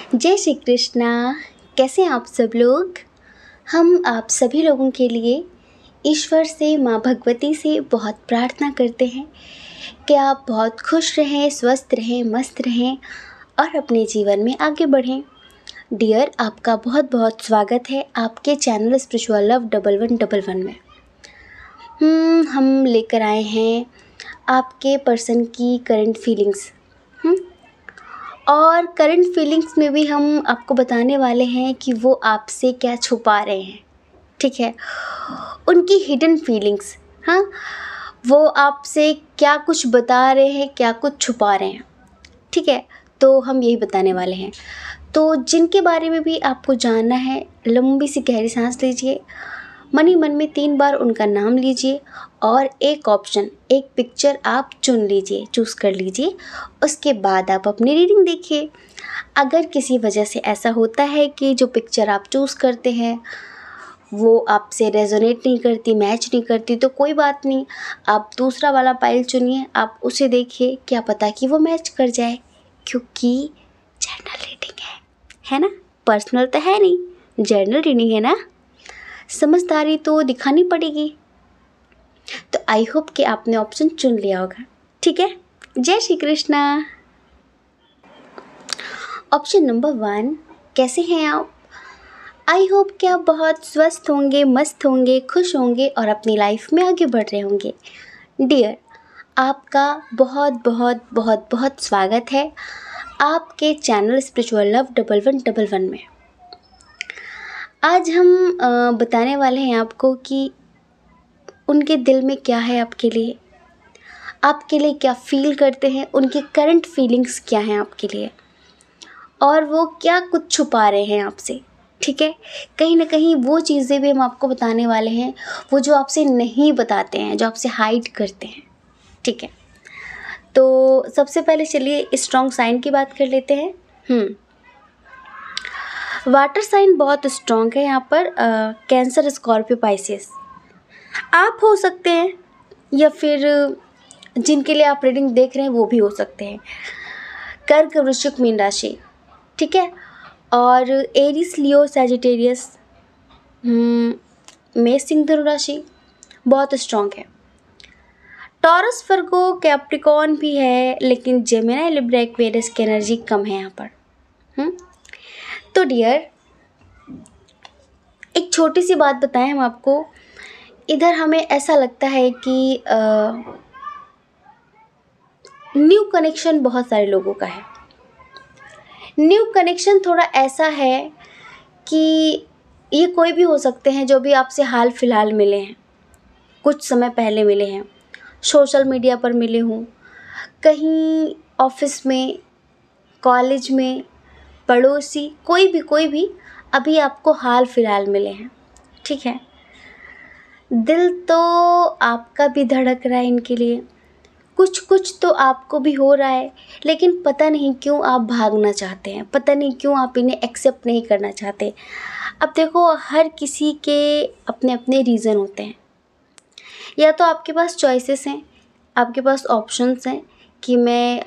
जय श्री कृष्णा। कैसे हैं आप सब लोग। हम आप सभी लोगों के लिए ईश्वर से, माँ भगवती से बहुत प्रार्थना करते हैं कि आप बहुत खुश रहें, स्वस्थ रहें, मस्त रहें और अपने जीवन में आगे बढ़ें। डियर, आपका बहुत बहुत स्वागत है आपके चैनल स्पिरिचुअल लव 1111 में। हम लेकर आए हैं आपके पर्सन की करंट फीलिंग्स। और करंट फीलिंग्स में भी हम आपको बताने वाले हैं कि वो आपसे क्या छुपा रहे हैं। ठीक है, उनकी हिडन फीलिंग्स। हाँ, वो आपसे क्या कुछ बता रहे हैं, क्या कुछ छुपा रहे हैं। ठीक है, तो हम यही बताने वाले हैं। तो जिनके बारे में भी आपको जानना है, लंबी सी गहरी सांस लीजिए, मन ही मन में 3 बार उनका नाम लीजिए और एक ऑप्शन, एक पिक्चर आप चुन लीजिए, चूज़ कर लीजिए। उसके बाद आप अपनी रीडिंग देखिए। अगर किसी वजह से ऐसा होता है कि जो पिक्चर आप चूज़ करते हैं वो आपसे रेजोनेट नहीं करती, मैच नहीं करती, तो कोई बात नहीं, आप दूसरा वाला पाइल चुनिए, आप उसे देखिए, क्या पता कि वो मैच कर जाए, क्योंकि जर्नल रीडिंग है ना, पर्सनल तो है नहीं, जर्नल रीडिंग है ना, समझदारी तो दिखानी पड़ेगी। तो आई होप कि आपने ऑप्शन चुन लिया होगा। ठीक है, जय श्री कृष्णा। ऑप्शन नंबर 1, कैसे हैं आप। आई होप कि आप बहुत स्वस्थ होंगे, मस्त होंगे, खुश होंगे और अपनी लाइफ में आगे बढ़ रहे होंगे। डियर, आपका बहुत बहुत बहुत बहुत स्वागत है आपके चैनल स्पिरिचुअल लव 1111 में। आज हम बताने वाले हैं आपको कि उनके दिल में क्या है आपके लिए क्या फील करते हैं, उनकी करंट फीलिंग्स क्या हैं आपके लिए, और वो क्या कुछ छुपा रहे हैं आपसे। ठीक है, कहीं ना कहीं वो चीज़ें भी हम आपको बताने वाले हैं, वो जो आपसे नहीं बताते हैं, जो आपसे हाइड करते हैं। ठीक है, तो सबसे पहले चलिए स्ट्रॉन्ग साइन की बात कर लेते हैं। वाटर साइन बहुत स्ट्रॉन्ग है यहाँ पर। कैंसर, स्कॉर्पियो, पाइसेस आप हो सकते हैं, या फिर जिनके लिए आप रीडिंग देख रहे हैं वो भी हो सकते हैं। कर्क, वृश्चिक, मीन राशि। ठीक है, और एरिस, लियो, सैजिटेरियस, मेष, सिंह, धनु राशि बहुत स्ट्रॉन्ग है। टॉरस, वर्गो, कैप्रिकॉर्न भी है, लेकिन जेमिनी, लिब्रा, एक्वेरियस की एनर्जी कम है यहाँ पर। तो डियर, एक छोटी सी बात बताएं हम आपको। इधर हमें ऐसा लगता है कि न्यू कनेक्शन बहुत सारे लोगों का है। न्यू कनेक्शन थोड़ा ऐसा है कि ये कोई भी हो सकते हैं जो भी आपसे हाल फिलहाल मिले हैं, कुछ समय पहले मिले हैं, सोशल मीडिया पर मिले हों, कहीं ऑफिस में, कॉलेज में, पड़ोसी, कोई भी अभी आपको हाल फिलहाल मिले हैं। ठीक है, दिल तो आपका भी धड़क रहा है इनके लिए, कुछ तो आपको भी हो रहा है, लेकिन पता नहीं क्यों आप भागना चाहते हैं, पता नहीं क्यों आप इन्हें एक्सेप्ट नहीं करना चाहते। अब देखो, हर किसी के अपने अपने रीज़न होते हैं। या तो आपके पास चॉइसेस हैं, आपके पास ऑप्शंस हैं कि मैं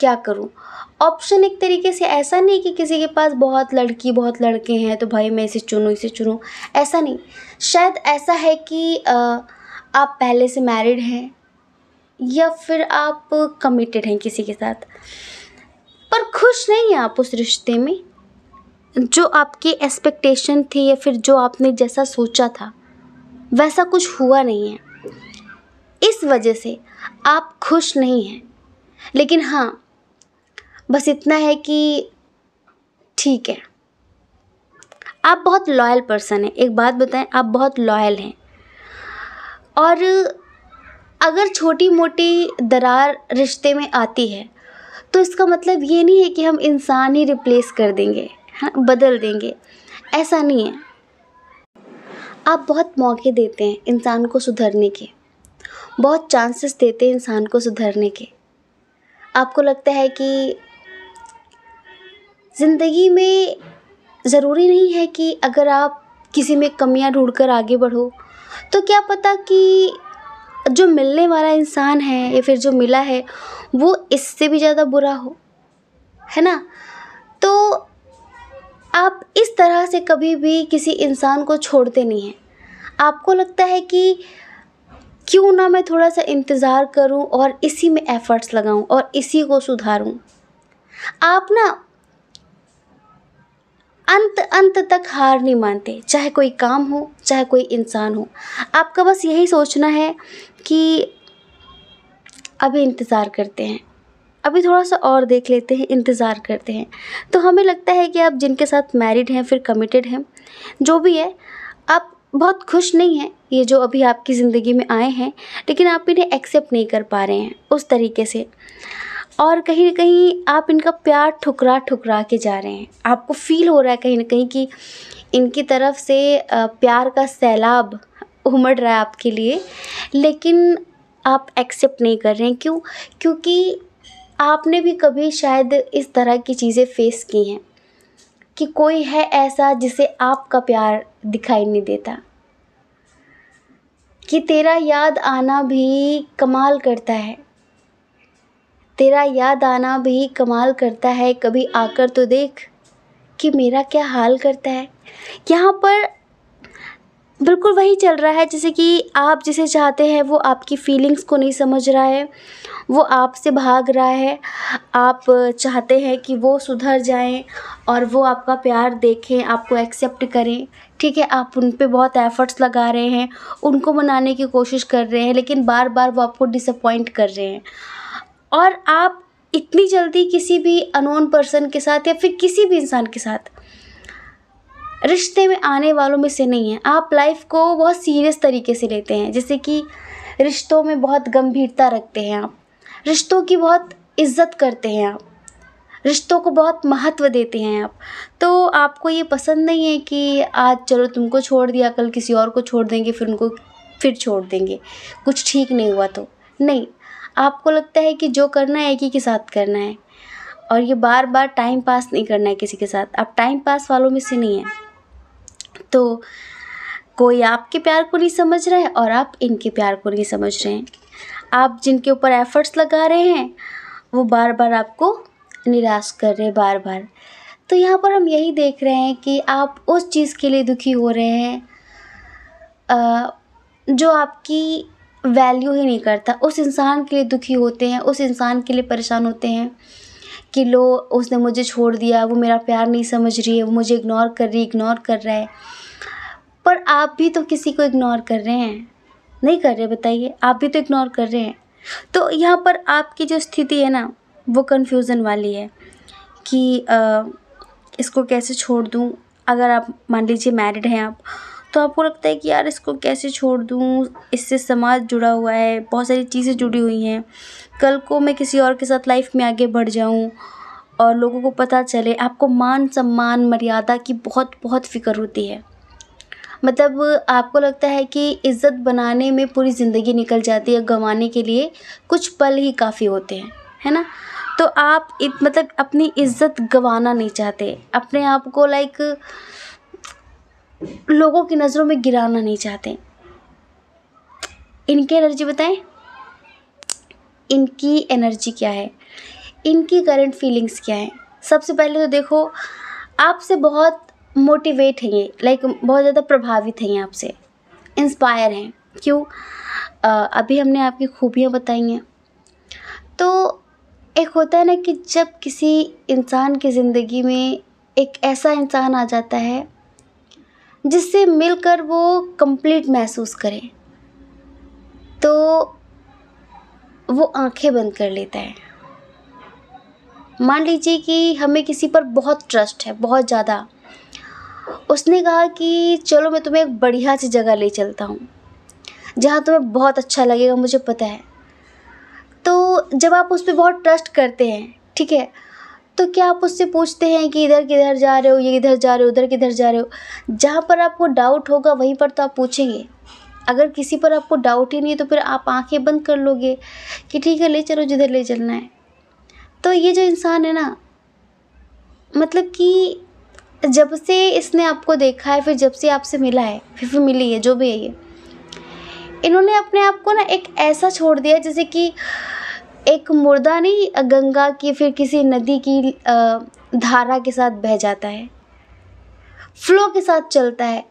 क्या करूं। ऑप्शन एक तरीके से ऐसा नहीं कि किसी के पास बहुत लड़की बहुत लड़के हैं तो भाई मैं इसे चुनूं, ऐसा नहीं। शायद ऐसा है कि आप पहले से मैरिड हैं, या फिर आप कमिटेड हैं किसी के साथ, पर खुश नहीं हैं आप उस रिश्ते में। जो आपकी एक्सपेक्टेशन थी या फिर जो आपने जैसा सोचा था वैसा कुछ हुआ नहीं है, इस वजह से आप खुश नहीं हैं। लेकिन हाँ, बस इतना है कि ठीक है, आप बहुत लॉयल पर्सन हैं। एक बात बताएं, आप बहुत लॉयल हैं, और अगर छोटी मोटी दरार रिश्ते में आती है तो इसका मतलब ये नहीं है कि हम इंसान ही रिप्लेस कर देंगे, हाँ, बदल देंगे, ऐसा नहीं है। आप बहुत मौके देते हैं इंसान को सुधरने के, बहुत चांसेस देते हैं इंसान को सुधरने के। आपको लगता है कि ज़िंदगी में ज़रूरी नहीं है कि अगर आप किसी में कमियां ढूंढकर आगे बढ़ो तो क्या पता कि जो मिलने वाला इंसान है या फिर जो मिला है वो इससे भी ज़्यादा बुरा हो, है ना। तो आप इस तरह से कभी भी किसी इंसान को छोड़ते नहीं हैं। आपको लगता है कि क्यों ना मैं थोड़ा सा इंतज़ार करूं और इसी में एफ़र्ट्स लगाऊं और इसी को सुधारूं। आप ना अंत तक हार नहीं मानते, चाहे कोई काम हो, चाहे कोई इंसान हो। आपका बस यही सोचना है कि अभी इंतज़ार करते हैं, अभी थोड़ा सा और देख लेते हैं, इंतज़ार करते हैं। तो हमें लगता है कि आप जिनके साथ मैरिड हैं, फिर कमिटेड हैं, जो भी है, आप बहुत खुश नहीं हैं ये जो अभी आपकी ज़िंदगी में आए हैं, लेकिन आप इन्हें एक्सेप्ट नहीं कर पा रहे हैं उस तरीके से, और कहीं न कहीं आप इनका प्यार ठुकरा के जा रहे हैं। आपको फ़ील हो रहा है कहीं न कहीं कि इनकी तरफ से प्यार का सैलाब उमड़ रहा है आपके लिए, लेकिन आप एक्सेप्ट नहीं कर रहे हैं। क्यों? क्योंकि आपने भी कभी शायद इस तरह की चीज़ें फ़ेस की हैं कि कोई है ऐसा जिसे आपका प्यार दिखाई नहीं देता, कि तेरा याद आना भी कमाल करता है, तेरा याद आना भी कमाल करता है, कभी आकर तो देख कि मेरा क्या हाल करता है। यहाँ पर बिल्कुल वही चल रहा है जैसे कि आप जिसे चाहते हैं वो आपकी फीलिंग्स को नहीं समझ रहा है, वो आपसे भाग रहा है। आप चाहते हैं कि वो सुधर जाएं और वो आपका प्यार देखें, आपको एक्सेप्ट करें, ठीक है। आप उन पे बहुत एफ़र्ट्स लगा रहे हैं, उनको मनाने की कोशिश कर रहे हैं, लेकिन बार बार वो आपको डिसअपॉइंट कर रहे हैं। और आप इतनी जल्दी किसी भी अननोन पर्सन के साथ या फिर किसी भी इंसान के साथ रिश्ते में आने वालों में से नहीं हैं। आप लाइफ को बहुत सीरियस तरीके से लेते हैं, जैसे कि रिश्तों में बहुत गंभीरता रखते हैं आप, रिश्तों की बहुत इज़्ज़त करते हैं आप, रिश्तों को बहुत महत्व देते हैं आप। तो आपको ये पसंद नहीं है कि आज चलो तुमको छोड़ दिया, कल किसी और को छोड़ देंगे, फिर उनको फिर छोड़ देंगे, कुछ ठीक नहीं हुआ तो। नहीं, आपको लगता है कि जो करना है एक ही के साथ करना है, और ये बार बार टाइम पास नहीं करना है किसी के साथ। आप टाइम पास वालों में से नहीं हैं। तो कोई आपके प्यार को नहीं समझ रहा है और आप इनके प्यार को नहीं समझ रहे हैं। आप जिनके ऊपर एफ़र्ट्स लगा रहे हैं वो बार बार आपको निराश कर रहे हैं, बार बार। तो यहाँ पर हम यही देख रहे हैं कि आप उस चीज़ के लिए दुखी हो रहे हैं जो आपकी वैल्यू ही नहीं करता। उस इंसान के लिए दुखी होते हैं, उस इंसान के लिए परेशान होते हैं कि लो उसने मुझे छोड़ दिया, वो मेरा प्यार नहीं समझ रही है, वो मुझे इग्नोर कर रहा है। पर आप भी तो किसी को इग्नोर कर रहे हैं, नहीं कर रहे? बताइए, आप भी तो इग्नोर कर रहे हैं। तो यहाँ पर आपकी जो स्थिति है ना, वो कन्फ्यूज़न वाली है कि इसको कैसे छोड़ दूँ। अगर आप मान लीजिए मैरिड हैं आप, तो आपको लगता है कि यार इसको कैसे छोड़ दूँ, इससे समाज जुड़ा हुआ है, बहुत सारी चीज़ें जुड़ी हुई हैं, कल को मैं किसी और के साथ लाइफ में आगे बढ़ जाऊँ और लोगों को पता चले। आपको मान सम्मान मर्यादा की बहुत बहुत फ़िक्र होती है। मतलब आपको लगता है कि इज़्ज़त बनाने में पूरी ज़िंदगी निकल जाती है, गंवाने के लिए कुछ पल ही काफ़ी होते हैं, है ना। तो आप मतलब अपनी इज़्ज़त गंवाना नहीं चाहते, अपने आप को लोगों की नज़रों में गिराना नहीं चाहते। इनकी एनर्जी बताएं, इनकी एनर्जी क्या है, इनकी करंट फीलिंग्स क्या है। सबसे पहले तो देखो, आपसे बहुत मोटिवेट हैं ये, बहुत ज़्यादा प्रभावित हैं ये आपसे, इंस्पायर हैं। क्यों? अभी हमने आपकी खूबियाँ बताई हैं। तो एक होता है ना कि जब किसी इंसान की ज़िंदगी में एक ऐसा इंसान आ जाता है जिससे मिलकर वो कंप्लीट महसूस करे, तो वो आंखें बंद कर लेता है। मान लीजिए कि हमें किसी पर बहुत ट्रस्ट है, बहुत ज़्यादा। उसने कहा कि चलो मैं तुम्हें एक बढ़िया सी जगह ले चलता हूँ जहाँ तुम्हें बहुत अच्छा लगेगा, मुझे पता है। तो जब आप उस पर बहुत ट्रस्ट करते हैं, ठीक है, तो क्या आप उससे पूछते हैं कि इधर किधर जा रहे हो, ये किधर जा रहे हो, उधर किधर जा रहे हो? जहाँ पर आपको डाउट होगा वहीं पर तो आप पूछेंगे। अगर किसी पर आपको डाउट ही नहीं है तो फिर आप आंखें बंद कर लोगे कि ठीक है ले चलो जिधर ले चलना है। तो ये जो इंसान है ना, मतलब कि जब से इसने आपको देखा है, फिर जब से आपसे मिला है, फिर मिली है, जो भी है ये, इन्होंने अपने आप को ना एक ऐसा छोड़ दिया जैसे कि एक मुर्दा नहीं, गंगा की फिर किसी नदी की धारा के साथ बह जाता है, फ्लो के साथ चलता है।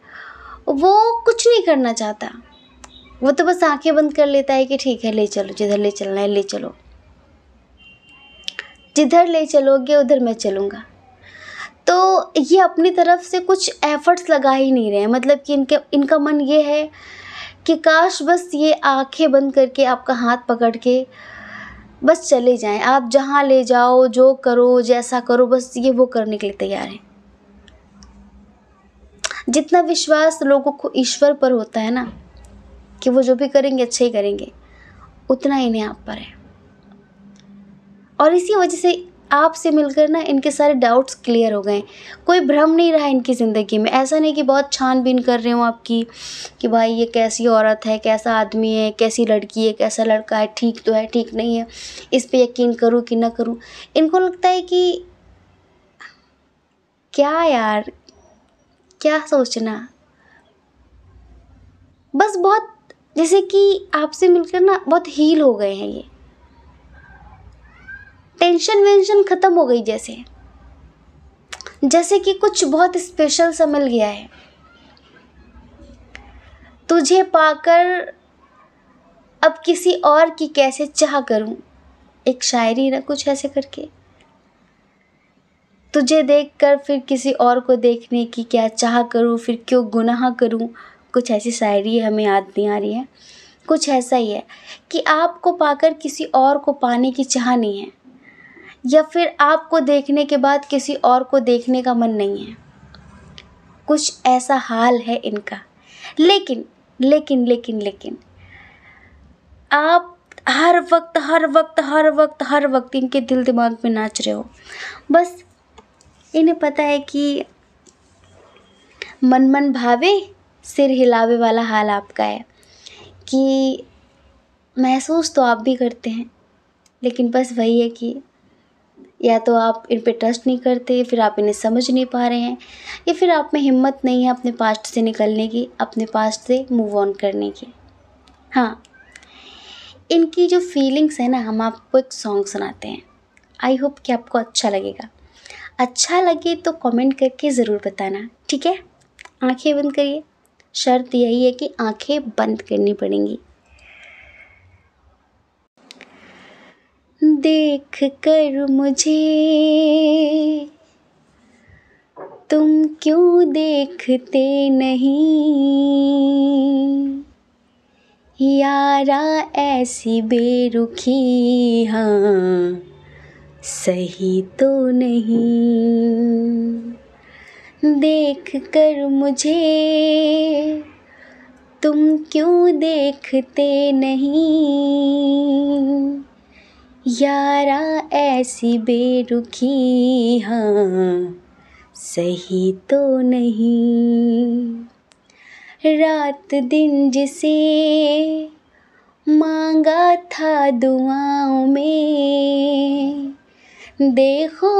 वो कुछ नहीं करना चाहता, वो तो बस आंखें बंद कर लेता है कि ठीक है ले चलो, जिधर ले चलना है ले चलो, जिधर ले चलोगे उधर मैं चलूँगा। तो ये अपनी तरफ से कुछ एफर्ट्स लगा ही नहीं रहे हैं। मतलब कि इनका मन ये है कि काश बस ये आंखें बंद करके आपका हाथ पकड़ के बस चले जाएं, आप जहाँ ले जाओ, जो करो, जैसा करो, बस ये वो करने के लिए तैयार हैं। जितना विश्वास लोगों को ईश्वर पर होता है ना कि वो जो भी करेंगे अच्छे ही करेंगे, उतना इन्हें आप पर है। और इसी वजह से आपसे मिलकर ना इनके सारे डाउट्स क्लियर हो गए। कोई भ्रम नहीं रहा इनकी ज़िंदगी में। ऐसा नहीं कि बहुत छानबीन कर रहे हो आपकी कि भाई ये कैसी औरत है, कैसा आदमी है, कैसी लड़की है, कैसा लड़का है, ठीक तो है, ठीक नहीं है, इस पे यकीन करूँ कि ना करूँ। इनको लगता है कि क्या यार, क्या सोचना, बस बहुत जैसे कि आपसे मिलकर ना बहुत हील हो गए हैं। ये टेंशन वेंशन ख़त्म हो गई, जैसे कि कुछ बहुत स्पेशल सा मिल गया है। तुझे पाकर अब किसी और की कैसे चाह करूं, एक शायरी ना कुछ ऐसे करके। तुझे देखकर फिर किसी और को देखने की क्या चाह करूं, फिर क्यों गुनाह करूं, कुछ ऐसी शायरी हमें याद नहीं आ रही है। कुछ ऐसा ही है कि आपको पाकर किसी और को पाने की चाह नहीं है, या फिर आपको देखने के बाद किसी और को देखने का मन नहीं है। कुछ ऐसा हाल है इनका। लेकिन लेकिन लेकिन लेकिन आप हर वक्त इनके दिल दिमाग में नाच रहे हो। बस इन्हें पता है कि मन मन भावे सिर हिलावे वाला हाल आपका है, कि महसूस तो आप भी करते हैं, लेकिन बस वही है कि या तो आप इन पे ट्रस्ट नहीं करते, फिर आप इन्हें समझ नहीं पा रहे हैं, या फिर आप में हिम्मत नहीं है अपने पास्ट से निकलने की, अपने पास्ट से मूव ऑन करने की। हाँ, इनकी जो फीलिंग्स है ना, हम आपको एक सॉन्ग सुनाते हैं। आई होप कि आपको अच्छा लगेगा। अच्छा लगे तो कमेंट करके ज़रूर बताना, ठीक है। आंखें बंद करिए, शर्त यही है कि आंखें बंद करनी पड़ेंगी। देख कर मुझे तुम क्यों देखते नहीं, यारा ऐसी बेरुखी हाँ सही तो नहीं। देख कर मुझे तुम क्यों देखते नहीं, यारा ऐसी बेरुखी हाँ सही तो नहीं। रात दिन जिसे मांगा था दुआओं में, देखो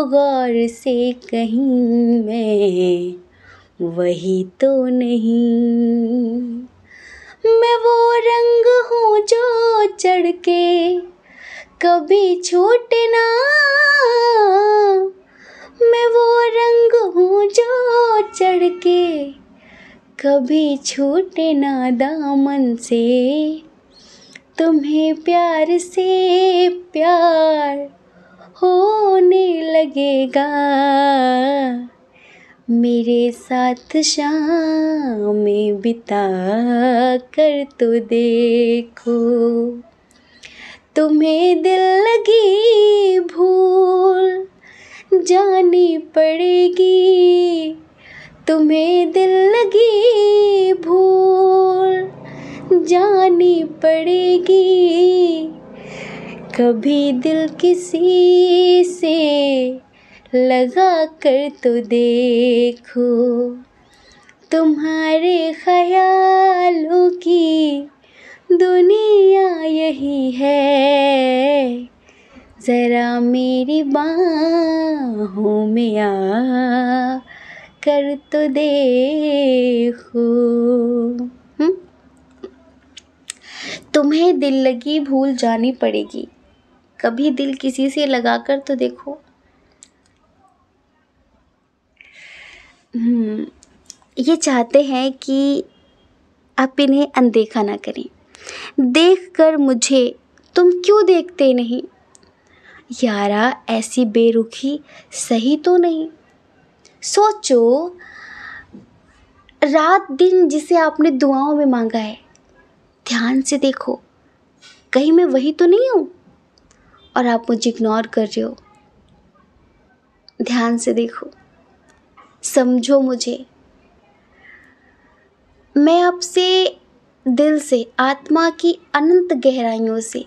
गौर से कहीं मैं वही तो नहीं। मैं वो रंग हूँ जो चढ़ के कभी छूटे ना, मैं वो रंग हूँ जो चढ़ के कभी छूटे ना दामन से। तुम्हें प्यार से प्यार होने लगेगा, मेरे साथ शाम बिता कर तो देखो। तुम्हें दिल लगी भूल जानी पड़ेगी, तुम्हें दिल लगी भूल जानी पड़ेगी। कभी दिल किसी से लगा कर तो देखो, तुम्हारे ख़यालों की दुनिया यही है, ज़रा मेरी बाहों में आ कर तो देखो। तुम्हें दिल लगी भूल जानी पड़ेगी, कभी दिल किसी से लगा कर तो देखो, हम्म, ये चाहते हैं कि आप इन्हें अनदेखा ना करें। देखकर मुझे तुम क्यों देखते नहीं? यारा ऐसी बेरुखी सही तो नहीं। सोचो, रात दिन जिसे आपने दुआओं में मांगा है, ध्यान से देखो, कहीं मैं वही तो नहीं हूँ और आप मुझे इग्नोर कर रहे हो। ध्यान से देखो, समझो मुझे। मैं आपसे दिल से, आत्मा की अनंत गहराइयों से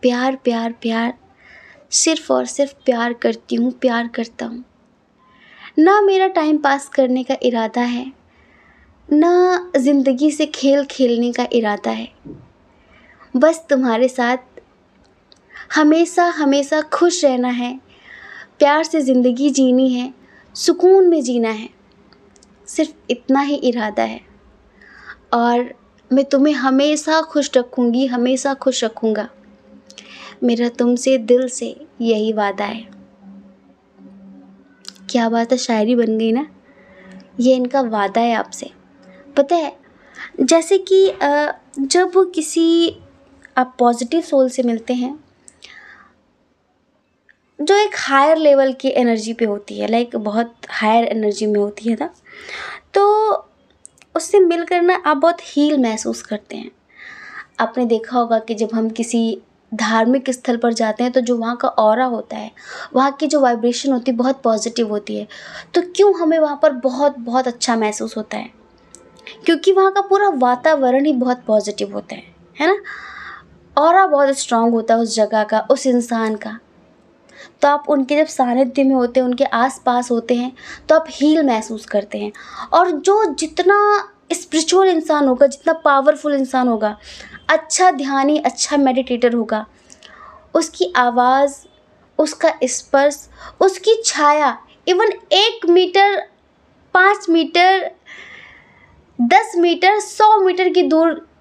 प्यार प्यार प्यार, सिर्फ और सिर्फ प्यार करती हूँ, प्यार करता हूँ। ना मेरा टाइम पास करने का इरादा है, ना ज़िंदगी से खेल खेलने का इरादा है। बस तुम्हारे साथ हमेशा हमेशा खुश रहना है, प्यार से ज़िंदगी जीनी है, सुकून में जीना है। सिर्फ इतना ही इरादा है और मैं तुम्हें हमेशा खुश रखूँगी, हमेशा खुश रखूँगा। मेरा तुमसे दिल से यही वादा है। क्या बात है, शायरी बन गई ना। ये इनका वादा है आपसे। पता है, जैसे कि जब किसी आप पॉजिटिव सोल से मिलते हैं जो एक हायर लेवल की एनर्जी पे होती है, लाइक बहुत हायर एनर्जी में होती है ना, तो उससे मिलकर ना आप बहुत हील महसूस करते हैं। आपने देखा होगा कि जब हम किसी धार्मिक स्थल पर जाते हैं तो जो वहाँ का ऑरा होता है, वहाँ की जो वाइब्रेशन होती है बहुत पॉजिटिव होती है। तो क्यों हमें वहाँ पर बहुत बहुत अच्छा महसूस होता है? क्योंकि वहाँ का पूरा वातावरण ही बहुत पॉजिटिव होता है ना। ऑरा बहुत स्ट्रांग होता है उस जगह का, उस इंसान का। तो आप उनके जब सानिध्य में होते हैं, उनके आसपास होते हैं, तो आप हील महसूस करते हैं। और जो जितना स्पिरिचुअल इंसान होगा, जितना पावरफुल इंसान होगा, अच्छा ध्यानी, अच्छा मेडिटेटर होगा, उसकी आवाज़, उसका स्पर्श, उसकी छाया, even 1 metre, 5 metre, 10 metre, 100 metre की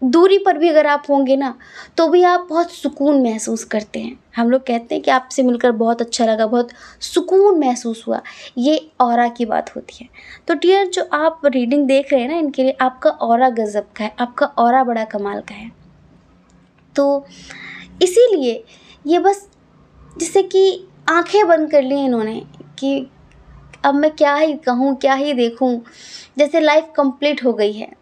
दूरी पर भी अगर आप होंगे ना, तो भी आप बहुत सुकून महसूस करते हैं। हम लोग कहते हैं कि आपसे मिलकर बहुत अच्छा लगा, बहुत सुकून महसूस हुआ। ये ऑरा की बात होती है। तो डियर, जो आप रीडिंग देख रहे हैं ना, इनके लिए आपका ऑरा गज़ब का है, आपका ऑरा बड़ा कमाल का है। तो इसीलिए ये बस जैसे कि आंखें बंद कर ली इन्होंने कि अब मैं क्या ही कहूँ, क्या ही देखूँ, जैसे लाइफ कंप्लीट हो गई है।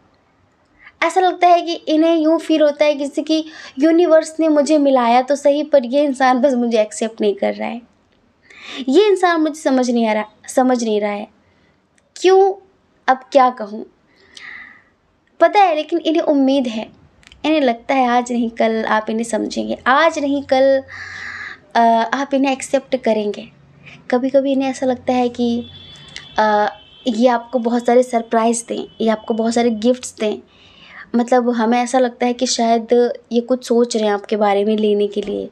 ऐसा लगता है कि इन्हें यूँ फील होता है जैसे कि यूनिवर्स ने मुझे मिलाया तो सही, पर ये इंसान बस मुझे एक्सेप्ट नहीं कर रहा है, ये इंसान मुझे समझ नहीं रहा है। क्यों, अब क्या कहूँ, पता है, लेकिन इन्हें उम्मीद है। इन्हें लगता है आज नहीं कल आप इन्हें समझेंगे, आज नहीं कल आप इन्हें एक्सेप्ट करेंगे। कभी कभी इन्हें ऐसा लगता है कि ये आपको बहुत सारे सरप्राइज़ दें, ये आपको बहुत सारे गिफ्ट्स दें। मतलब हमें ऐसा लगता है कि शायद ये कुछ सोच रहे हैं आपके बारे में लेने के लिए,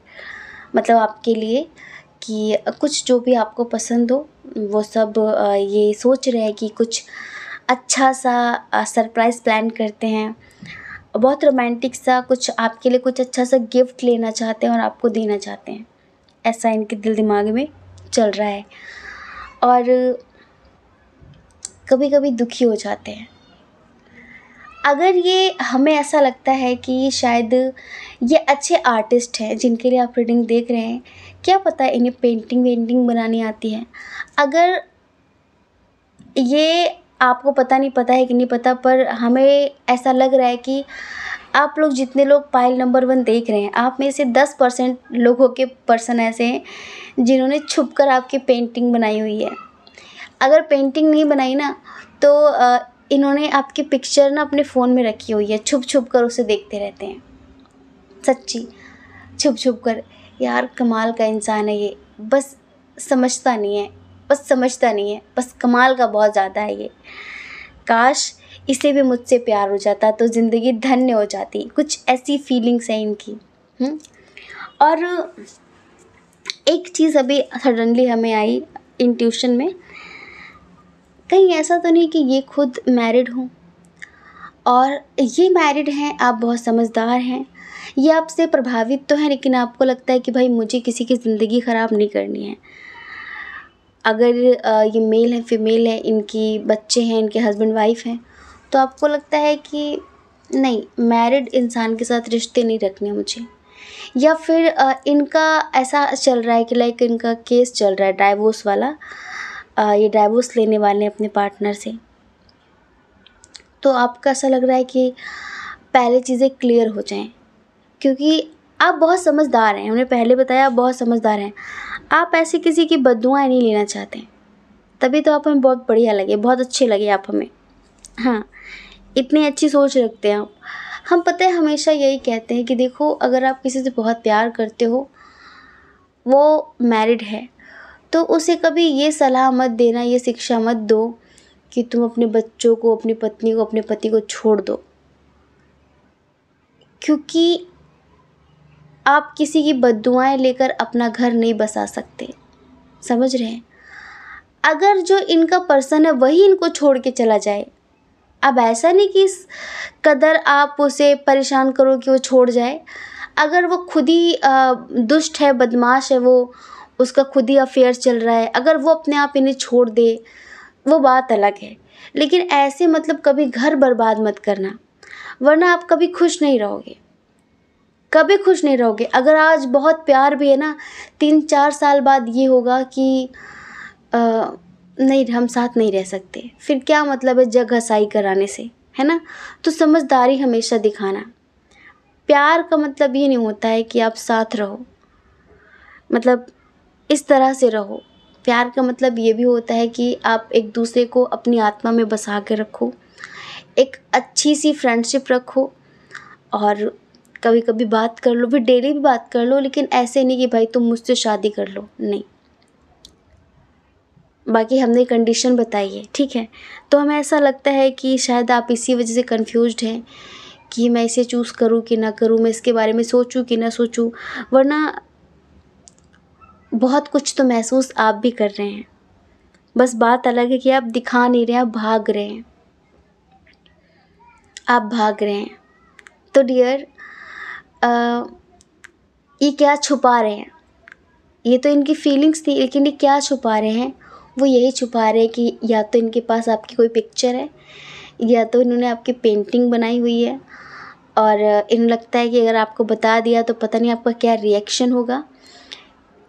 मतलब आपके लिए, कि कुछ जो भी आपको पसंद हो वो सब ये सोच रहे हैं कि कुछ अच्छा सा सरप्राइज़ प्लान करते हैं। बहुत रोमांटिक सा कुछ आपके लिए, कुछ अच्छा सा गिफ्ट लेना चाहते हैं और आपको देना चाहते हैं। ऐसा इनके दिल दिमाग में चल रहा है। और कभी कभी दुखी हो जाते हैं। अगर ये हमें ऐसा लगता है कि शायद ये अच्छे आर्टिस्ट हैं जिनके लिए आप रीडिंग देख रहे हैं, क्या पता इन्हें पेंटिंग बनानी आती है। अगर ये आपको पता है कि नहीं पता, पर हमें ऐसा लग रहा है कि आप लोग जितने लोग पाइल नंबर 1 देख रहे हैं, आप में से 10% लोगों के पर्सन ऐसे हैं जिन्होंने छुपकर आपकी पेंटिंग बनाई हुई है। अगर पेंटिंग नहीं बनाई ना, तो इन्होंने आपकी पिक्चर ना अपने फ़ोन में रखी हुई है, छुप छुप कर उसे देखते रहते हैं। सच्ची, छुप छुप कर। यार कमाल का इंसान है ये, बस समझता नहीं है, बस कमाल का बहुत ज़्यादा है ये। काश इसे भी मुझसे प्यार हो जाता तो ज़िंदगी धन्य हो जाती। कुछ ऐसी फीलिंग्स हैं इनकी। और एक चीज़ अभी सडनली हमें आई इंट्यूशन में, कहीं ऐसा तो नहीं कि ये खुद मैरिड हों, और ये मैरिड हैं, आप बहुत समझदार हैं, ये आपसे प्रभावित तो हैं, लेकिन आपको लगता है कि भाई मुझे किसी की ज़िंदगी ख़राब नहीं करनी है। अगर ये मेल है फीमेल है, इनकी बच्चे हैं, इनके हस्बैंड वाइफ हैं, तो आपको लगता है कि नहीं, मैरिड इंसान के साथ रिश्ते नहीं रखने मुझे, या फिर इनका ऐसा चल रहा है कि लाइक इनका केस चल रहा है डाइवोर्स वाला, ये डाइवोर्स लेने वाले हैं अपने पार्टनर से, तो आपको ऐसा लग रहा है कि पहले चीज़ें क्लियर हो जाएं, क्योंकि आप बहुत समझदार हैं। हमने पहले बताया आप बहुत समझदार हैं। आप ऐसे किसी की बद्दुआएं नहीं लेना चाहते, तभी तो आप हमें बहुत बढ़िया लगे, बहुत अच्छे लगे आप हमें। हाँ, इतनी अच्छी सोच रखते हैं आप। हम पता है हमेशा यही कहते हैं कि देखो, अगर आप किसी से बहुत प्यार करते हो, वो मैरिड है, तो उसे कभी ये सलाह मत देना, ये शिक्षा मत दो कि तुम अपने बच्चों को, अपनी पत्नी को, अपने पति को छोड़ दो, क्योंकि आप किसी की बद्दुआएं लेकर अपना घर नहीं बसा सकते। समझ रहे हैं? अगर जो इनका पर्सन है वही इनको छोड़ के चला जाए, अब ऐसा नहीं कि इस कदर आप उसे परेशान करो कि वो छोड़ जाए। अगर वो खुद ही दुष्ट है, बदमाश है, वो उसका खुद ही अफेयर चल रहा है, अगर वो अपने आप इन्हें छोड़ दे, वो बात अलग है। लेकिन ऐसे मतलब कभी घर बर्बाद मत करना, वरना आप कभी खुश नहीं रहोगे, कभी खुश नहीं रहोगे। अगर आज बहुत प्यार भी है ना, 3-4 साल बाद ये होगा कि नहीं, हम साथ नहीं रह सकते, फिर क्या मतलब है जग हंसाई कराने से, है ना? तो समझदारी हमेशा दिखाना। प्यार का मतलब ये नहीं होता है कि आप साथ रहो, मतलब इस तरह से रहो। प्यार का मतलब ये भी होता है कि आप एक दूसरे को अपनी आत्मा में बसा के रखो, एक अच्छी सी फ्रेंडशिप रखो, और कभी कभी बात कर लो, फिर डेली भी बात कर लो, लेकिन ऐसे नहीं कि भाई तुम मुझसे शादी कर लो, नहीं। बाकी हमने कंडीशन बताई है, ठीक है? तो हमें ऐसा लगता है कि शायद आप इसी वजह से कंफ्यूज्ड हैं कि मैं इसे चूज़ करूँ कि ना करूँ, मैं इसके बारे में सोचूं कि ना सोचूं, वरना बहुत कुछ तो महसूस आप भी कर रहे हैं। बस बात अलग है कि आप दिखा नहीं रहे हैं, आप भाग रहे हैं, आप भाग रहे हैं। तो डियर, ये क्या छुपा रहे हैं? ये तो इनकी फीलिंग्स थी, लेकिन ये क्या छुपा रहे हैं? वो यही छुपा रहे हैं कि या तो इनके पास आपकी कोई पिक्चर है, या तो इन्होंने आपकी पेंटिंग बनाई हुई है, और इन्हें लगता है कि अगर आपको बता दिया तो पता नहीं आपका क्या रिएक्शन होगा।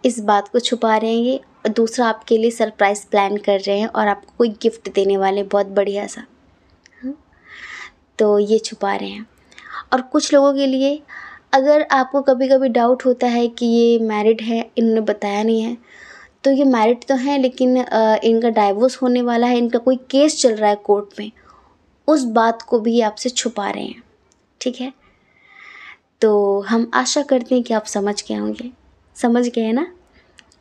इस बात को छुपा रहे हैं ये। और दूसरा, आपके लिए सरप्राइज़ प्लान कर रहे हैं और आपको कोई गिफ्ट देने वाले बहुत बढ़िया सा। तो ये छुपा रहे हैं। और कुछ लोगों के लिए, अगर आपको कभी कभी डाउट होता है कि ये मैरिड है, इन्होंने बताया नहीं है, तो ये मैरिड तो हैं, लेकिन इनका डाइवोर्स होने वाला है, इनका कोई केस चल रहा है कोर्ट में, उस बात को भी आपसे छुपा रहे हैं, ठीक है? तो हम आशा करते हैं कि आप समझ गए होंगे। समझ गए ना?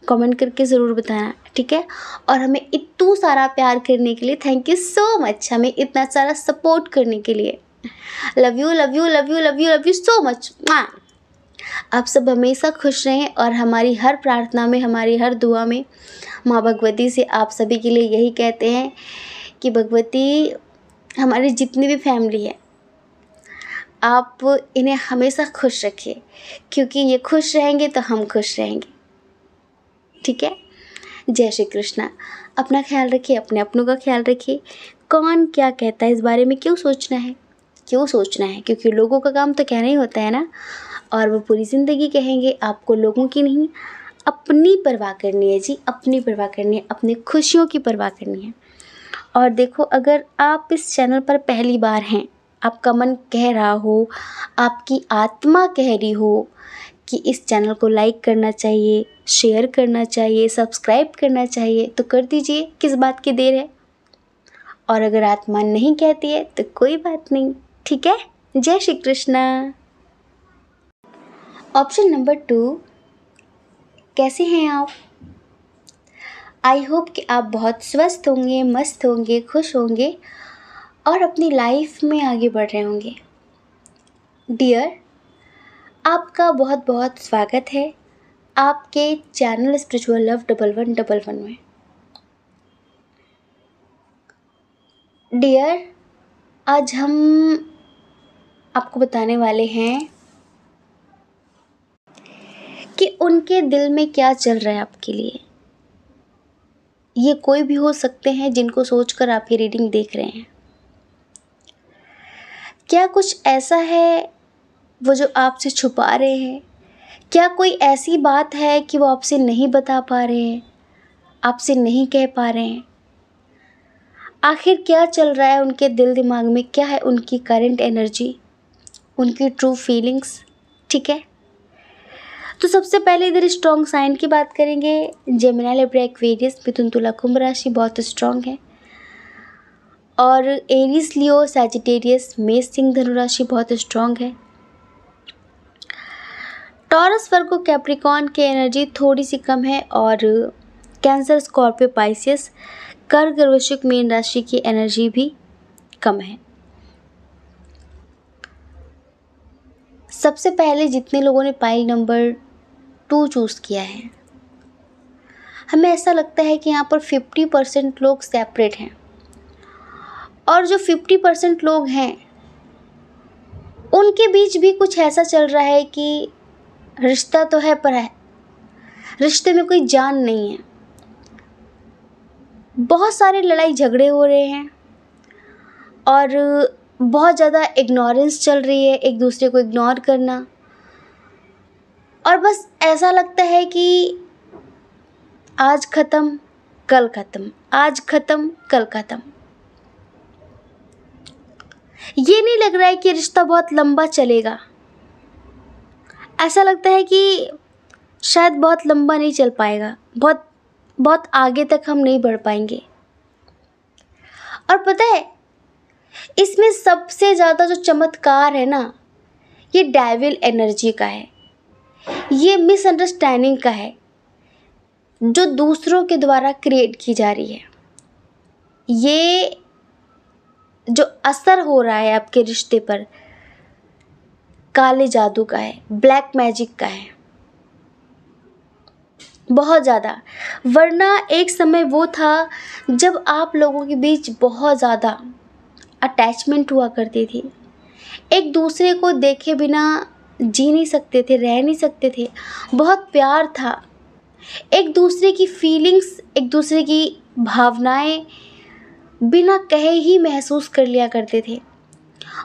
कमेंट करके ज़रूर बताना, ठीक है? और हमें इतना सारा प्यार करने के लिए थैंक यू सो मच, हमें इतना सारा सपोर्ट करने के लिए। Love you love you love you love you love you so much. आप सब हमेशा खुश रहें, और हमारी हर प्रार्थना में, हमारी हर दुआ में माँ भगवती से आप सभी के लिए यही कहते हैं कि भगवती, हमारी जितनी भी फैमिली है, आप इन्हें हमेशा खुश रखिए, क्योंकि ये खुश रहेंगे तो हम खुश रहेंगे, ठीक है? जय श्री कृष्णा। अपना ख्याल रखिए, अपने अपनों का ख्याल रखिए। कौन क्या कहता है इस बारे में क्यों सोचना है, क्यों सोचना है? क्योंकि लोगों का काम तो कहना ही होता है ना, और वो पूरी ज़िंदगी कहेंगे। आपको लोगों की नहीं, अपनी परवाह करनी है जी, अपनी परवाह करनी है, अपनी खुशियों की परवाह करनी है। और देखो, अगर आप इस चैनल पर पहली बार हैं, आपका मन कह रहा हो, आपकी आत्मा कह रही हो कि इस चैनल को लाइक करना चाहिए, शेयर करना चाहिए, सब्सक्राइब करना चाहिए, तो कर दीजिए, किस बात की देर है? और अगर आत्मा नहीं कहती है तो कोई बात नहीं, ठीक है? जय श्री कृष्णा। ऑप्शन नंबर 2, कैसे हैं आप? आई होप कि आप बहुत स्वस्थ होंगे, मस्त होंगे, खुश होंगे, और अपनी लाइफ में आगे बढ़ रहे होंगे। डियर, आपका बहुत बहुत स्वागत है आपके चैनल स्पिरिचुअल लव 1111 में। डियर, आज हम आपको बताने वाले हैं कि उनके दिल में क्या चल रहा है आपके लिए। ये कोई भी हो सकते हैं जिनको सोचकर आप ये रीडिंग देख रहे हैं। क्या कुछ ऐसा है वो जो आपसे छुपा रहे हैं? क्या कोई ऐसी बात है कि वो आपसे नहीं बता पा रहे हैं, आपसे नहीं कह पा रहे हैं? आखिर क्या चल रहा है उनके दिल दिमाग में? क्या है उनकी करंट एनर्जी, उनकी ट्रू फीलिंग्स? ठीक है, तो सबसे पहले इधर स्ट्रॉन्ग साइन की बात करेंगे। जेमिनी, लिब्रा, एक्वेरियस, मिथुन, तुला, कुंभ राशि बहुत स्ट्रॉन्ग है। और एरीज, लियो, सैजिटेरियस, मेष, सिंह, धनु राशि बहुत स्ट्रॉन्ग है। टॉरस, वर्गो, कैप्रिकॉर्न की एनर्जी थोड़ी सी कम है। और कैंसर, स्कॉर्पियो, पाइसियस, कर्क, वृश्चिक, मीन राशि की एनर्जी भी कम है। सबसे पहले जितने लोगों ने पाइल नंबर 2 चूज़ किया है, हमें ऐसा लगता है कि यहाँ पर 50% लोग सेपरेट हैं। और जो 50% लोग हैं उनके बीच भी कुछ ऐसा चल रहा है कि रिश्ता तो है पर है रिश्ते में कोई जान नहीं है। बहुत सारे लड़ाई झगड़े हो रहे हैं और बहुत ज़्यादा इग्नोरेंस चल रही है, एक दूसरे को इग्नोर करना। और बस ऐसा लगता है कि आज ख़त्म कल ख़त्म, आज ख़त्म कल ख़त्म। ये नहीं लग रहा है कि रिश्ता बहुत लंबा चलेगा। ऐसा लगता है कि शायद बहुत लंबा नहीं चल पाएगा, बहुत बहुत आगे तक हम नहीं बढ़ पाएंगे। और पता है, इसमें सबसे ज़्यादा जो चमत्कार है ना, ये डेविल एनर्जी का है, ये मिसअंडरस्टैंडिंग का है जो दूसरों के द्वारा क्रिएट की जा रही है। ये जो असर हो रहा है आपके रिश्ते पर, काले जादू का है, ब्लैक मैजिक का है, बहुत ज़्यादा। वरना एक समय वो था जब आप लोगों के बीच बहुत ज़्यादा अटैचमेंट हुआ करती थी, एक दूसरे को देखे बिना जी नहीं सकते थे, रह नहीं सकते थे, बहुत प्यार था, एक दूसरे की फीलिंग्स, एक दूसरे की भावनाएं बिना कहे ही महसूस कर लिया करते थे।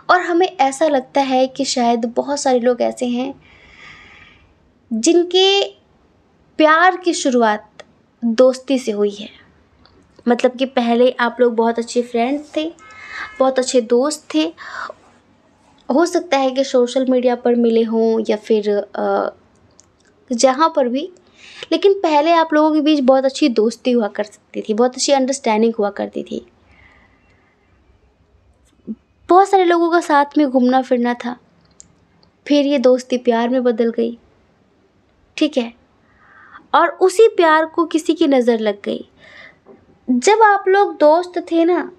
और हमें ऐसा लगता है कि शायद बहुत सारे लोग ऐसे हैं जिनके प्यार की शुरुआत दोस्ती से हुई है। मतलब कि पहले आप लोग बहुत अच्छे फ्रेंड्स थे, बहुत अच्छे दोस्त थे। हो सकता है कि सोशल मीडिया पर मिले हों या फिर जहाँ पर भी, लेकिन पहले आप लोगों के बीच बहुत अच्छी दोस्ती हुआ कर सकती थी, बहुत अच्छी अंडरस्टैंडिंग हुआ करती थी, बहुत सारे लोगों का साथ में घूमना फिरना था। फिर ये दोस्ती प्यार में बदल गई, ठीक है, और उसी प्यार को किसी की नज़र लग गई। जब आप लोग दोस्त थे ना,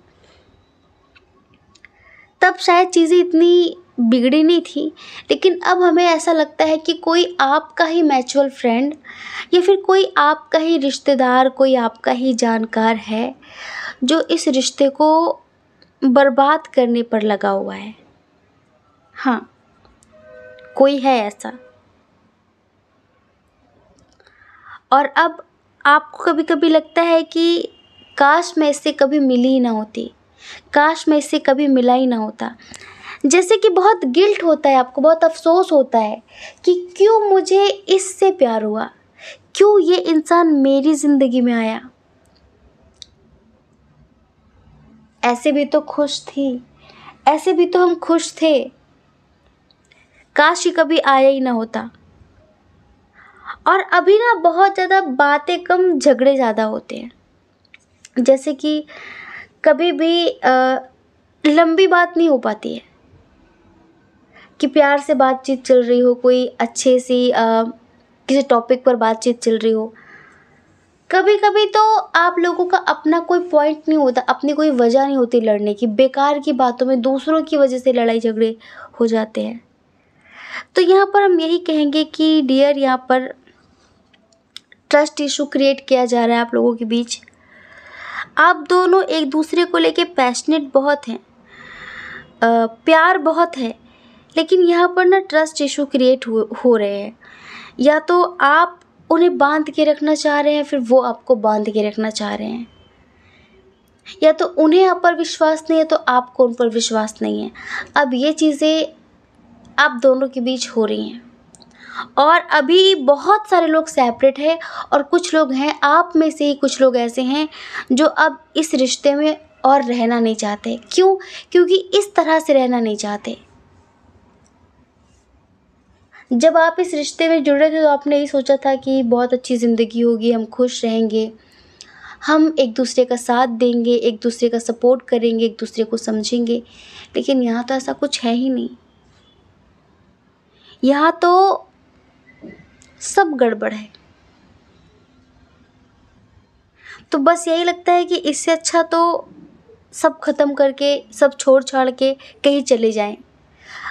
तब शायद चीज़ें इतनी बिगड़ी नहीं थी, लेकिन अब हमें ऐसा लगता है कि कोई आपका ही म्यूचुअल फ्रेंड या फिर कोई आपका ही रिश्तेदार, कोई आपका ही जानकार है जो इस रिश्ते को बर्बाद करने पर लगा हुआ है। हाँ, कोई है ऐसा। और अब आपको कभी कभी लगता है कि काश मैं इससे कभी मिली ही ना होती, काश मैं इससे कभी मिला ही ना होता। जैसे कि बहुत गिल्ट होता है, आपको बहुत अफसोस होता है कि क्यों मुझे इससे प्यार हुआ, क्यों ये इंसान मेरी ज़िंदगी में आया। ऐसे भी तो खुश थी, ऐसे भी तो हम खुश थे, काश ये कभी आया ही ना होता। और अभी ना बहुत ज़्यादा बातें कम, झगड़े ज़्यादा होते हैं। जैसे कि कभी भी लंबी बात नहीं हो पाती है कि प्यार से बातचीत चल रही हो, कोई अच्छे सी किसी टॉपिक पर बातचीत चल रही हो। कभी कभी तो आप लोगों का अपना कोई पॉइंट नहीं होता, अपनी कोई वजह नहीं होती लड़ने की, बेकार की बातों में दूसरों की वजह से लड़ाई झगड़े हो जाते हैं। तो यहाँ पर हम यही कहेंगे कि डियर, यहाँ पर ट्रस्ट इशू क्रिएट किया जा रहा है आप लोगों के बीच। आप दोनों एक दूसरे को लेके पैशनेट बहुत हैं, प्यार बहुत है, लेकिन यहाँ पर ना ट्रस्ट इशू क्रिएट हो रहे हैं। या तो आप उन्हें बांध के रखना चाह रहे हैं, फिर वो आपको बांध के रखना चाह रहे हैं। या तो उन्हें आप पर विश्वास नहीं है तो आपको उन पर विश्वास नहीं है। अब ये चीज़ें आप दोनों के बीच हो रही हैं और अभी बहुत सारे लोग सेपरेट हैं और कुछ लोग हैं, आप में से ही कुछ लोग ऐसे हैं जो अब इस रिश्ते में और रहना नहीं चाहते। क्यों? क्योंकि इस तरह से रहना नहीं चाहते। जब आप इस रिश्ते में जुड़े थे तो आपने यही सोचा था कि बहुत अच्छी ज़िंदगी होगी, हम खुश रहेंगे, हम एक दूसरे का साथ देंगे, एक दूसरे का सपोर्ट करेंगे, एक दूसरे को समझेंगे। लेकिन यहाँ तो ऐसा कुछ है ही नहीं। यहाँ तो सब गड़बड़ है। तो बस यही लगता है कि इससे अच्छा तो सब ख़त्म करके, सब छोड़ छाड़ के कहीं चले जाएं।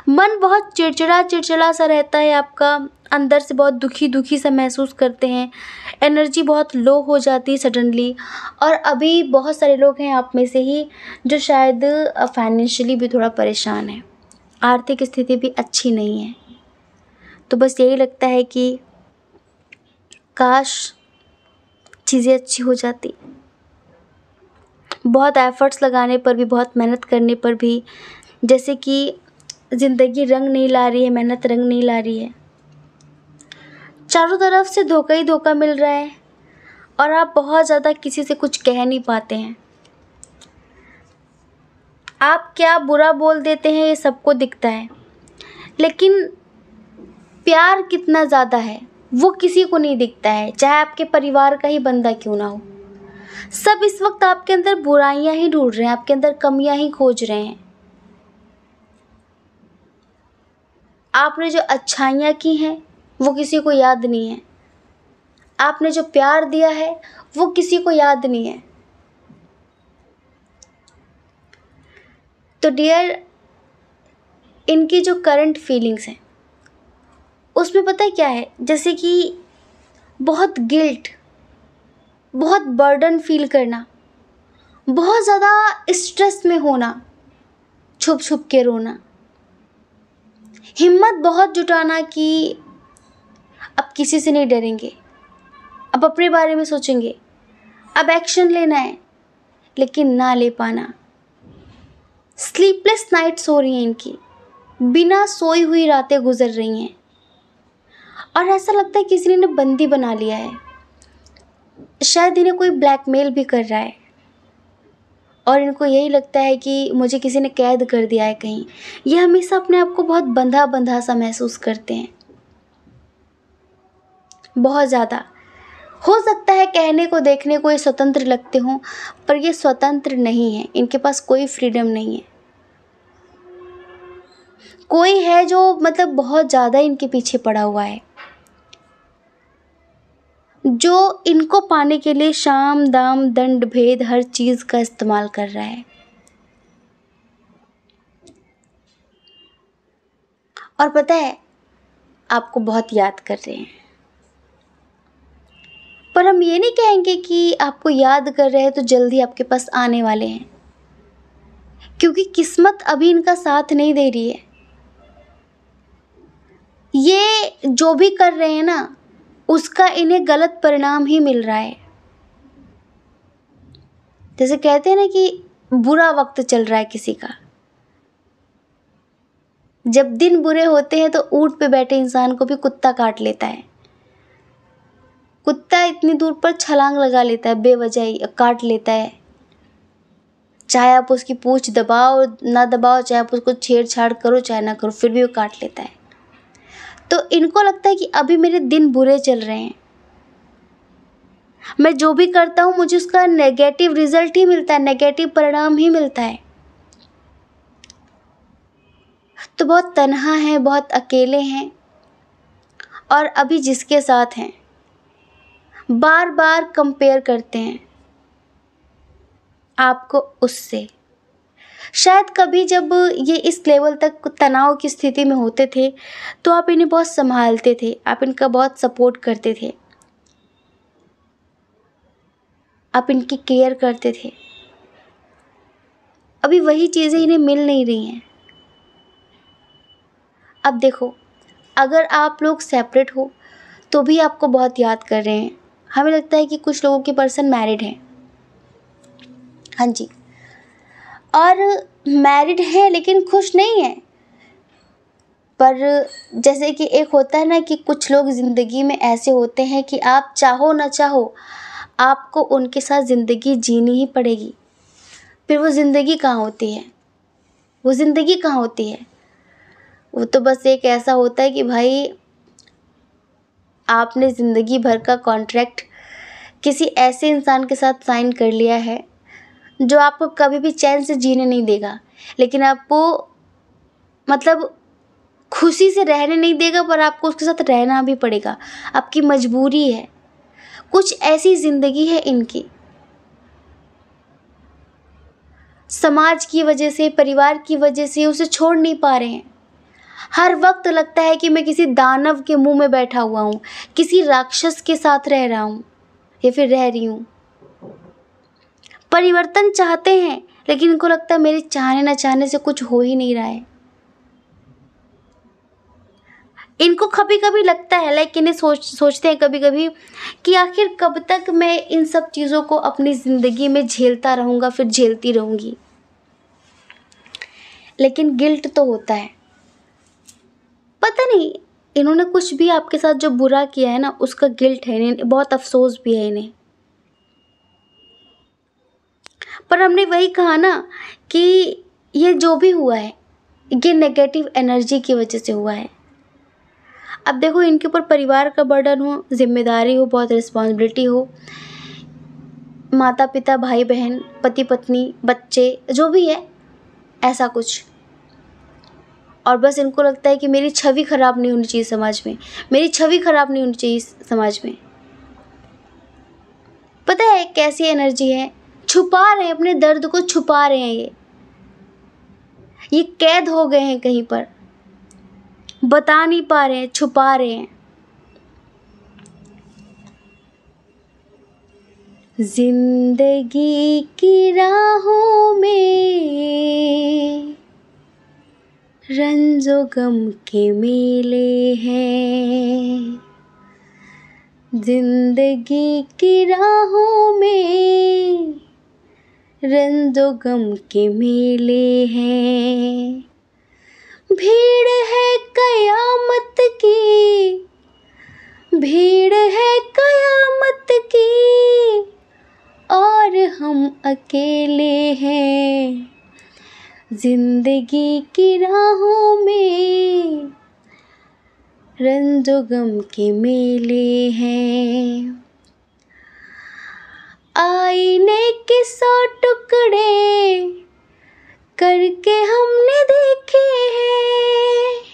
मन बहुत चिड़चिड़ा चिड़चिड़ा सा रहता है आपका, अंदर से बहुत दुखी दुखी सा महसूस करते हैं, एनर्जी बहुत लो हो जाती है सडनली। और अभी बहुत सारे लोग हैं आप में से ही जो शायद फाइनेंशियली भी थोड़ा परेशान है, आर्थिक स्थिति भी अच्छी नहीं है। तो बस यही लगता है कि काश चीज़ें अच्छी हो जाती। बहुत एफ़र्ट्स लगाने पर भी, बहुत मेहनत करने पर भी जैसे कि ज़िंदगी रंग नहीं ला रही है, मेहनत रंग नहीं ला रही है। चारों तरफ से धोखा ही धोखा मिल रहा है और आप बहुत ज़्यादा किसी से कुछ कह नहीं पाते हैं। आप क्या बुरा बोल देते हैं ये सबको दिखता है, लेकिन प्यार कितना ज़्यादा है वो किसी को नहीं दिखता है, चाहे आपके परिवार का ही बंदा क्यों ना हो। सब इस वक्त आपके अंदर बुराइयां ही ढूंढ रहे हैं, आपके अंदर कमियां ही खोज रहे हैं। आपने जो अच्छाइयाँ की हैं वो किसी को याद नहीं है, आपने जो प्यार दिया है वो किसी को याद नहीं है। तो डियर, इनकी जो करंट फीलिंग्स हैं उसमें पता है क्या है, जैसे कि बहुत गिल्ट, बहुत बर्डन फील करना, बहुत ज़्यादा स्ट्रेस में होना, छुप छुप के रोना, हिम्मत बहुत जुटाना कि अब किसी से नहीं डरेंगे, अब अपने बारे में सोचेंगे, अब एक्शन लेना है, लेकिन ना ले पाना। स्लीपलेस नाइट्स हो रही हैं इनकी, बिना सोई हुई रातें गुजर रही हैं और ऐसा लगता है किसी ने इन्हें बंदी बना लिया है। शायद इन्हें कोई ब्लैकमेल भी कर रहा है और इनको यही लगता है कि मुझे किसी ने कैद कर दिया है कहीं। ये हमेशा अपने आप को बहुत बंधा बंधा सा महसूस करते हैं, बहुत ज़्यादा। हो सकता है कहने को देखने को ये स्वतंत्र लगते हों, पर ये स्वतंत्र नहीं है, इनके पास कोई फ्रीडम नहीं है। कोई है जो मतलब बहुत ज़्यादा इनके पीछे पड़ा हुआ है, जो इनको पाने के लिए शाम दाम दंड भेद हर चीज़ का इस्तेमाल कर रहा है। और पता है, आपको बहुत याद कर रहे हैं, पर हम ये नहीं कहेंगे कि आपको याद कर रहे हैं तो जल्दी आपके पास आने वाले हैं, क्योंकि किस्मत अभी इनका साथ नहीं दे रही है। ये जो भी कर रहे हैं ना, उसका इन्हें गलत परिणाम ही मिल रहा है। जैसे कहते हैं ना कि बुरा वक्त चल रहा है किसी का। जब दिन बुरे होते हैं तो ऊंट पे बैठे इंसान को भी कुत्ता काट लेता है। कुत्ता इतनी दूर पर छलांग लगा लेता है, बेवजह ही काट लेता है। चाहे आप उसकी पूंछ दबाओ ना दबाओ, चाहे आप उसको छेड़छाड़ करो चाहे ना करो, फिर भी वो काट लेता है। तो इनको लगता है कि अभी मेरे दिन बुरे चल रहे हैं, मैं जो भी करता हूँ मुझे उसका नेगेटिव रिजल्ट ही मिलता है, नेगेटिव परिणाम ही मिलता है। तो बहुत तन्हा है, बहुत अकेले हैं और अभी जिसके साथ हैं बार बार कंपेयर करते हैं आपको उससे। शायद कभी जब ये इस लेवल तक तनाव की स्थिति में होते थे तो आप इन्हें बहुत संभालते थे, आप इनका बहुत सपोर्ट करते थे, आप इनकी केयर करते थे। अभी वही चीज़ें इन्हें मिल नहीं रही हैं। अब देखो, अगर आप लोग सेपरेट हो तो भी आपको बहुत याद कर रहे हैं। हमें लगता है कि कुछ लोगों के पर्सन मैरिड हैं, हाँ जी, और मैरिड है लेकिन खुश नहीं है। पर जैसे कि एक होता है ना कि कुछ लोग ज़िंदगी में ऐसे होते हैं कि आप चाहो ना चाहो आपको उनके साथ ज़िंदगी जीनी ही पड़ेगी। फिर वो ज़िंदगी कहाँ होती है, वो ज़िंदगी कहाँ होती है। वो तो बस एक ऐसा होता है कि भाई आपने ज़िंदगी भर का कॉन्ट्रैक्ट किसी ऐसे इंसान के साथ साइन कर लिया है जो आपको कभी भी चैन से जीने नहीं देगा, लेकिन आपको मतलब खुशी से रहने नहीं देगा, पर आपको उसके साथ रहना भी पड़ेगा, आपकी मजबूरी है। कुछ ऐसी ज़िंदगी है इनकी, समाज की वजह से, परिवार की वजह से उसे छोड़ नहीं पा रहे हैं। हर वक्त लगता है कि मैं किसी दानव के मुंह में बैठा हुआ हूँ, किसी राक्षस के साथ रह रहा हूँ या फिर रह रही हूँ। परिवर्तन चाहते हैं लेकिन इनको लगता है मेरे चाहने न चाहने से कुछ हो ही नहीं रहा है। इनको कभी कभी लगता है, लाइक इन्हें सोचते हैं कभी कभी कि आखिर कब तक मैं इन सब चीज़ों को अपनी ज़िंदगी में झेलता रहूँगा, फिर झेलती रहूँगी। लेकिन गिल्ट तो होता है, पता नहीं इन्होंने कुछ भी आपके साथ जो बुरा किया है ना उसका गिल्ट है इन्हें, बहुत अफसोस भी है इन्हें। पर हमने वही कहा ना कि ये जो भी हुआ है ये नेगेटिव एनर्जी की वजह से हुआ है। अब देखो इनके ऊपर परिवार का बर्डन हो, जिम्मेदारी हो, बहुत रिस्पॉन्सिबिलिटी हो, माता पिता, भाई बहन, पति पत्नी, बच्चे, जो भी है ऐसा कुछ। और बस इनको लगता है कि मेरी छवि खराब नहीं होनी चाहिए समाज में, मेरी छवि खराब नहीं होनी चाहिए समाज में। पता है कैसी एनर्जी है, छुपा रहे हैं अपने दर्द को, छुपा रहे हैं। ये कैद हो गए हैं कहीं पर, बता नहीं पा रहे हैं, छुपा रहे हैं। जिंदगी की राहों में रंजो गम के मेले हैं, जिंदगी की राहों में रंजो गम के मेले हैं। भीड़ है कयामत की, भीड़ है कयामत की, और हम अकेले हैं, जिंदगी की राहों में रंजो गम के मेले हैं। आईने के 100 टुकड़े करके हमने देखे हैं,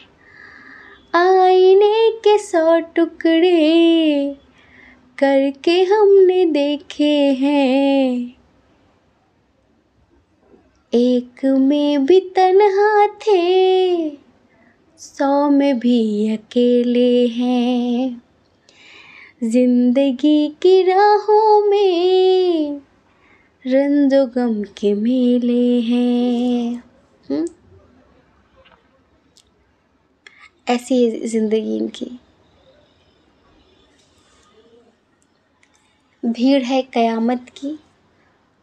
आईने के 100 टुकड़े करके हमने देखे हैं। एक में भी तन्हा थे, 100 में भी अकेले हैं, जिंदगी की राहों में रंजो गम के मेले हैं। ऐसी है जिंदगी इनकी। भीड़ है कयामत की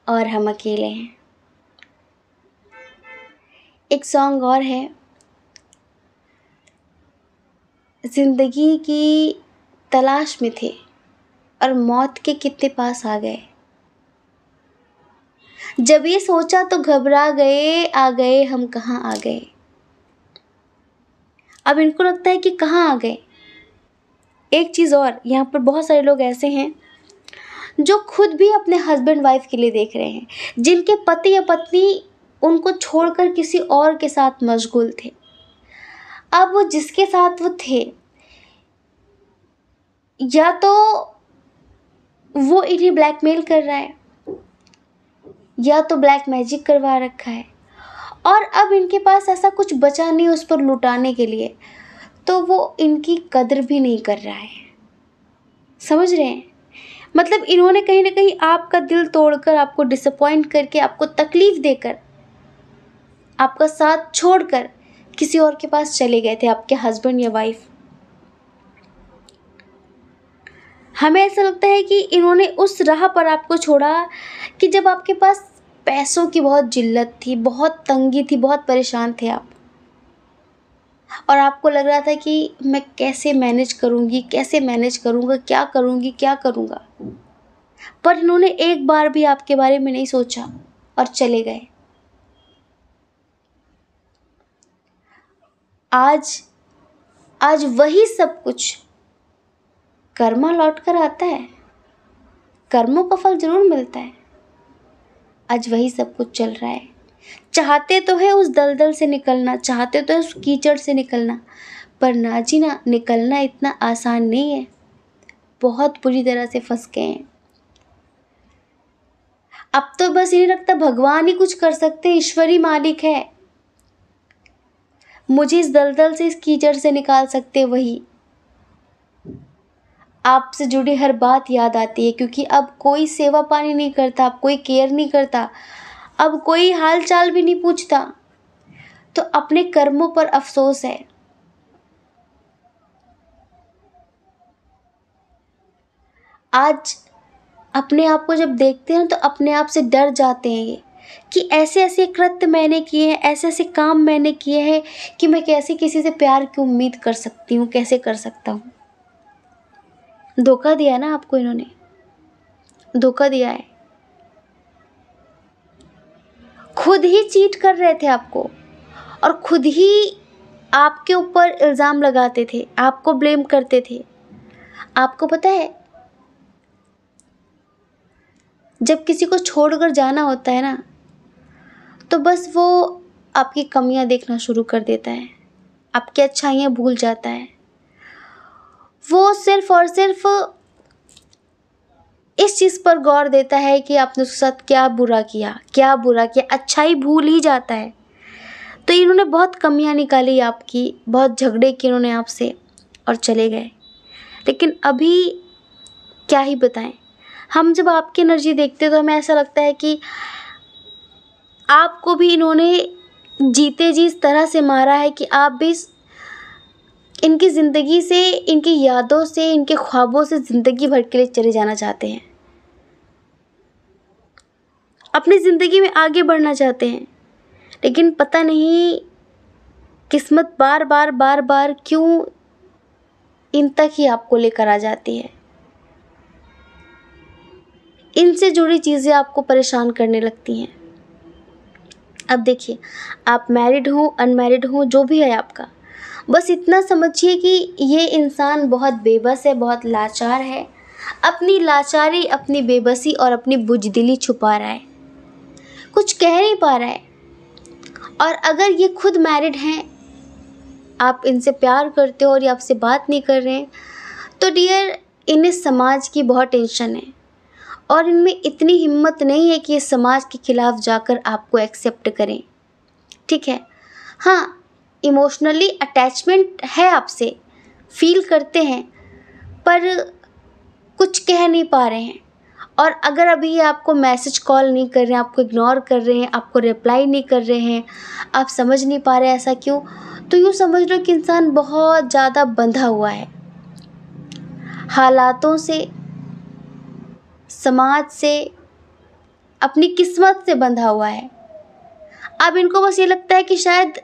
और हम अकेले हैं। एक सॉन्ग और है, जिंदगी की तलाश में थे और मौत के कितने पास आ गए, जब ये सोचा तो घबरा गए, आ गए हम कहाँ आ गए। अब इनको लगता है कि कहाँ आ गए। एक चीज़ और, यहाँ पर बहुत सारे लोग ऐसे हैं जो खुद भी अपने हस्बैंड वाइफ के लिए देख रहे हैं, जिनके पति या पत्नी उनको छोड़कर किसी और के साथ मशगूल थे। अब वो जिसके साथ वो थे, या तो वो इन्हें ब्लैकमेल कर रहा है या तो ब्लैक मैजिक करवा रखा है, और अब इनके पास ऐसा कुछ बचा नहीं उस पर लुटाने के लिए, तो वो इनकी कदर भी नहीं कर रहा है। समझ रहे हैं? मतलब इन्होंने कहीं ना कहीं आपका दिल तोड़कर, आपको डिसअपॉइंट करके, आपको तकलीफ देकर, आपका साथ छोड़कर किसी और के पास चले गए थे, आपके हस्बैंड या वाइफ। हमें ऐसा लगता है कि इन्होंने उस राह पर आपको छोड़ा कि जब आपके पास पैसों की बहुत जिल्लत थी, बहुत तंगी थी, बहुत परेशान थे आप, और आपको लग रहा था कि मैं कैसे मैनेज करूँगी, कैसे मैनेज करूँगा, क्या करूँगी, क्या करूँगा। पर इन्होंने एक बार भी आपके बारे में नहीं सोचा और चले गए। आज वही सब कुछ कर्मा लौट कर आता है, कर्मों का फल जरूर मिलता है। आज वही सब कुछ चल रहा है। चाहते तो है उस दलदल से निकलना, चाहते तो है उस कीचड़ से निकलना, पर ना जी ना, निकलना इतना आसान नहीं है। बहुत बुरी तरह से फंस गए हैं। अब तो बस ये लगता भगवान ही कुछ कर सकते हैं, ईश्वर ही मालिक है, मुझे इस दलदल से, इस कीचड़ से निकाल सकते वही। आपसे जुड़ी हर बात याद आती है, क्योंकि अब कोई सेवा पानी नहीं करता, अब कोई केयर नहीं करता, अब कोई हाल चाल भी नहीं पूछता, तो अपने कर्मों पर अफसोस है। आज अपने आप को जब देखते हैं तो अपने आप से डर जाते हैं ये, कि ऐसे ऐसे कृत्य मैंने किए हैं, ऐसे ऐसे काम मैंने किए हैं कि मैं कैसे किसी से प्यार की उम्मीद कर सकती हूँ, कैसे कर सकता हूँ। धोखा दिया ना आपको, इन्होंने धोखा दिया है। खुद ही चीट कर रहे थे आपको, और खुद ही आपके ऊपर इल्ज़ाम लगाते थे, आपको ब्लेम करते थे। आपको पता है, जब किसी को छोड़कर जाना होता है ना, तो बस वो आपकी कमियां देखना शुरू कर देता है, आपकी अच्छाइयां भूल जाता है। वो सिर्फ और सिर्फ इस चीज़ पर गौर देता है कि आपने उसके साथ क्या बुरा किया, क्या बुरा किया, अच्छाई भूल ही जाता है। तो इन्होंने बहुत कमियां निकाली आपकी, बहुत झगड़े किए इन्होंने आपसे और चले गए। लेकिन अभी क्या ही बताएं, हम जब आपकी एनर्जी देखते हैं तो हमें ऐसा लगता है कि आपको भी इन्होंने जीते जी इस तरह से मारा है कि आप भी इनकी ज़िंदगी से, इनकी यादों से, इनके ख्वाबों से ज़िंदगी भर के लिए चले जाना चाहते हैं, अपनी ज़िंदगी में आगे बढ़ना चाहते हैं। लेकिन पता नहीं किस्मत बार बार बार बार क्यों इन तक ही आपको लेकर आ जाती है। इनसे जुड़ी चीज़ें आपको परेशान करने लगती हैं। अब देखिए, आप मैरिड हो, अनमैरिड हो, जो भी है आपका, बस इतना समझिए कि ये इंसान बहुत बेबस है, बहुत लाचार है। अपनी लाचारी, अपनी बेबसी और अपनी बुज़दिली छुपा रहा है, कुछ कह नहीं पा रहा है। और अगर ये खुद मैरिड हैं, आप इनसे प्यार करते हो और ये आपसे बात नहीं कर रहे हैं, तो डियर, इन्हें समाज की बहुत टेंशन है और इनमें इतनी हिम्मत नहीं है कि ये समाज के खिलाफ जाकर आपको एक्सेप्ट करें। ठीक है, हाँ, इमोशनली अटैचमेंट है आपसे, फील करते हैं, पर कुछ कह नहीं पा रहे हैं। और अगर अभी ये आपको मैसेज कॉल नहीं कर रहे हैं, आपको इग्नोर कर रहे हैं, आपको रिप्लाई नहीं कर रहे हैं, आप समझ नहीं पा रहे ऐसा क्यों, तो यूँ समझ लो कि इंसान बहुत ज़्यादा बंधा हुआ है हालातों से, समाज से, अपनी किस्मत से बंधा हुआ है। अब इनको बस ये लगता है कि शायद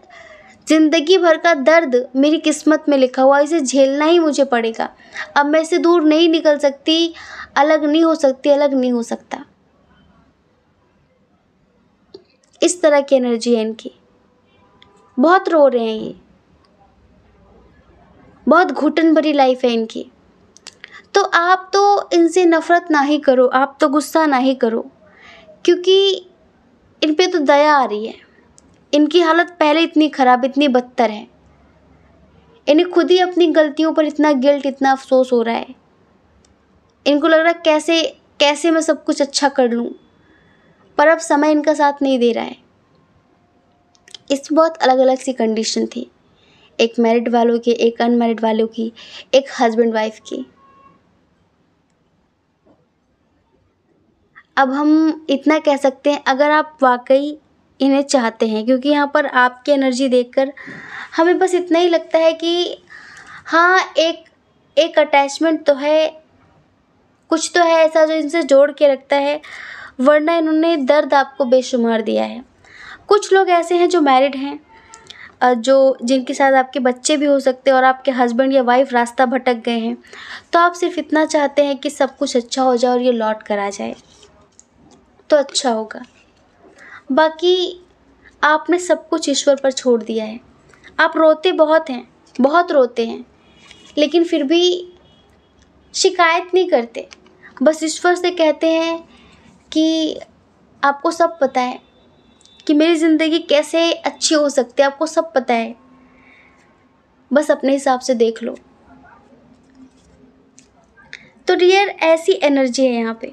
ज़िंदगी भर का दर्द मेरी किस्मत में लिखा हुआ, इसे झेलना ही मुझे पड़ेगा, अब मैं इससे दूर नहीं निकल सकती, अलग नहीं हो सकती, अलग नहीं हो सकता। इस तरह की एनर्जी है इनकी। बहुत रो रहे हैं ये, बहुत घुटन भरी लाइफ है इनकी। तो आप तो इनसे नफ़रत ना ही करो, आप तो गुस्सा ना ही करो, क्योंकि इन पे तो दया आ रही है। इनकी हालत पहले इतनी ख़राब, इतनी बदतर है, इन्हें खुद ही अपनी गलतियों पर इतना गिल्ट, इतना अफसोस हो रहा है। इनको लग रहा है कैसे कैसे मैं सब कुछ अच्छा कर लूँ, पर अब समय इनका साथ नहीं दे रहा है। इस बहुत अलग अलग सी कंडीशन थी, एक मैरिड वालों की, एक अनमैरिड वालों की, एक हस्बैंड वाइफ की। अब हम इतना कह सकते हैं, अगर आप वाकई इन्हें चाहते हैं, क्योंकि यहाँ पर आपकी एनर्जी देखकर हमें बस इतना ही लगता है कि हाँ, एक अटैचमेंट तो है, कुछ तो है ऐसा जो इनसे जोड़ के रखता है, वरना इन्होंने दर्द आपको बेशुमार दिया है। कुछ लोग ऐसे हैं जो मैरिड हैं, जो जिनके साथ आपके बच्चे भी हो सकते हैं और आपके हस्बैंड या वाइफ रास्ता भटक गए हैं, तो आप सिर्फ इतना चाहते हैं कि सब कुछ अच्छा हो जाए और ये लौट कर आ जाए तो अच्छा होगा। बाकी आपने सब कुछ ईश्वर पर छोड़ दिया है। आप रोते बहुत हैं, बहुत रोते हैं, लेकिन फिर भी शिकायत नहीं करते। बस ईश्वर से कहते हैं कि आपको सब पता है कि मेरी ज़िंदगी कैसे अच्छी हो सकती है, आपको सब पता है, बस अपने हिसाब से देख लो। तो डियर, ऐसी एनर्जी है यहाँ पे।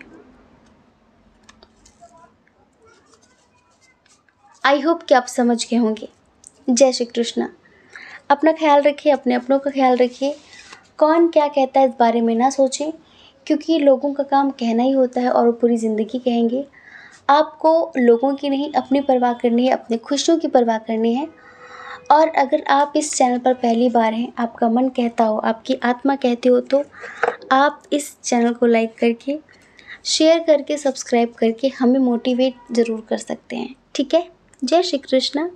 आई होप कि आप समझ गए होंगे। जय श्री कृष्णा। अपना ख्याल रखिए, अपने अपनों का ख्याल रखिए। कौन क्या कहता है इस बारे में ना सोचें, क्योंकि लोगों का काम कहना ही होता है और वो पूरी ज़िंदगी कहेंगे। आपको लोगों की नहीं, अपनी परवाह करनी है, अपनी खुशियों की परवाह करनी है। और अगर आप इस चैनल पर पहली बार हैं, आपका मन कहता हो, आपकी आत्मा कहती हो, तो आप इस चैनल को लाइक करके, शेयर करके, सब्सक्राइब करके हमें मोटिवेट ज़रूर कर सकते हैं। ठीक है। जय श्री कृष्णा।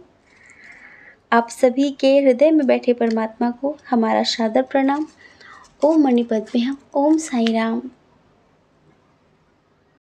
आप सभी के हृदय में बैठे परमात्मा को हमारा सादर प्रणाम। ओम मणिपद्मे हम। ओम साईं राम।